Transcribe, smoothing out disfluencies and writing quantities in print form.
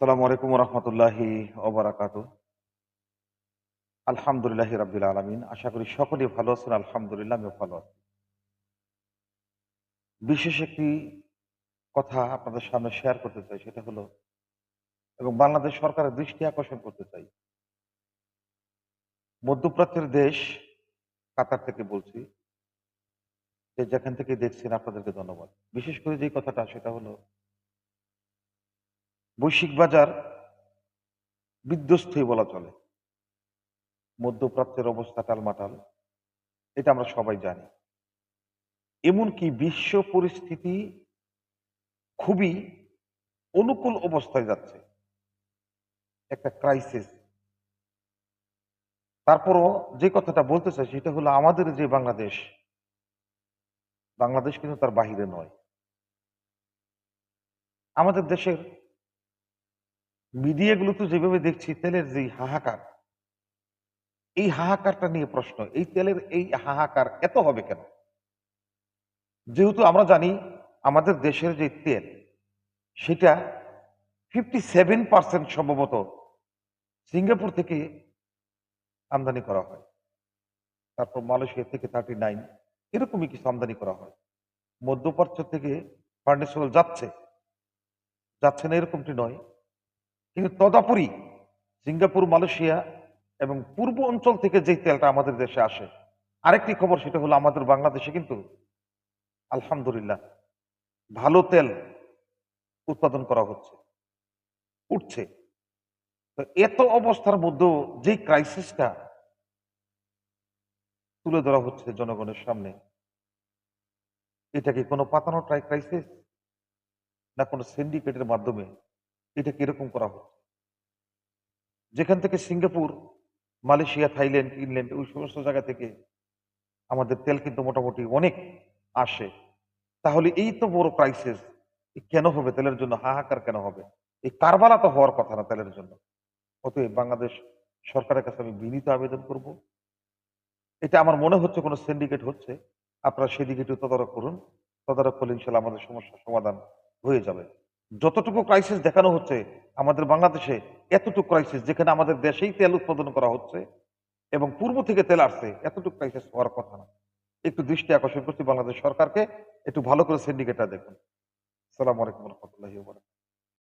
আসসালামু আলাইকুম রহমতুল্লাহি ওবারাকাতু। আলহামদুলিল্লাহ রাব্বিল আলামিন। আশা করি সকলেই ভালো আছেন। আলহামদুলিল্লাহ আমিও ভালো আছি। বিশেষ একটি কথা আপনাদের সামনে শেয়ার করতে চাই, সেটা হলো এবং বাংলাদেশ সরকারের দৃষ্টি আকর্ষণ করতে চাই। মধ্যপ্রাচ্যের দেশ কাতার থেকে বলছি, যে যেখান থেকে দেখছেন আপনাদেরকে ধন্যবাদ। বিশেষ করে যে কথাটা সেটা হলো বৈশ্বিক বাজার বিধ্বস্তই বলা চলে। মধ্যপ্রাচ্যের অবস্থা টালমাটাল, এটা আমরা সবাই জানি। এমনকি বিশ্ব পরিস্থিতি খুবই অনুকূল অবস্থায় যাচ্ছে। একটা ক্রাইসিস। তারপরও যে কথাটা বলতে চাই সেটা হলো আমাদের যে বাংলাদেশ, বাংলাদেশ কিন্তু তার বাহিরে নয়। আমাদের দেশের মিডিয়াগুলোতে যেভাবে দেখছি তেলের যে হাহাকার, এই হাহাকারটা নিয়ে প্রশ্ন। এই তেলের এই হাহাকার এত হবে কেন? যেহেতু আমরা জানি আমাদের দেশের যে তেল সেটা 57% সম্ভবত সিঙ্গাপুর থেকে আমদানি করা হয়। তারপর মালয়েশিয়া থেকে 39 এরকমই কিছু আমদানি করা হয়। মধ্যপ্রাচ্য থেকে ফার্নেস অয়েল যাচ্ছে, যাচ্ছে না এরকমটি নয়। কিন্তু তদাপরি সিঙ্গাপুর, মালয়েশিয়া এবং পূর্ব অঞ্চল থেকে যে তেলটা আমাদের দেশে আসে, আরেকটি খবর সেটা হলো আমাদের বাংলাদেশে কিন্তু আলহামদুলিল্লাহ ভালো তেল উৎপাদন করা হচ্ছে, উঠছে। তো এত অবস্থার মধ্যেও যে ক্রাইসিসটা তুলে ধরা হচ্ছে জনগণের সামনে, এটা কি কোনো পাতানো ক্রাইসিস, না কোনো সিন্ডিকেটের মাধ্যমে এটা কিরকম করা হচ্ছে? যেখান থেকে সিঙ্গাপুর, মালয়েশিয়া, থাইল্যান্ড, ইংল্যান্ড ওই সমস্ত জায়গা থেকে আমাদের তেল কিন্তু মোটামুটি অনেক আসে। তাহলে এই তো বড় ক্রাইসিস, কেন হবে তেলের জন্য হাহাকার কেন হবে? এই কারবালা তো হওয়ার কথা না তেলের জন্য। অতএব বাংলাদেশ সরকারের কাছে আমি বিনীত আবেদন করব। এটা আমার মনে হচ্ছে কোনো সিন্ডিকেট হচ্ছে। আপনারা সেদিকে একটু তদারক করুন। তদারক করলে ইনশাল্লাহ আমাদের সমস্যার সমাধান হয়ে যাবে। যতটুকু ক্রাইসিস দেখানো হচ্ছে আমাদের বাংলাদেশে, এতটুকু ক্রাইসিস যেখানে আমাদের দেশেই তেল উৎপাদন করা হচ্ছে এবং পূর্ব থেকে তেল আসছে, এতটুকু ক্রাইসিস হওয়ার কথা না। একটু দৃষ্টি আকর্ষণ করছি বাংলাদেশ সরকারকে, একটু ভালো করে সিন্ডিকেটটা দেখুন। আসসালামু আলাইকুম রহমতুল্লাহি ওয়া বারাকাতুহু।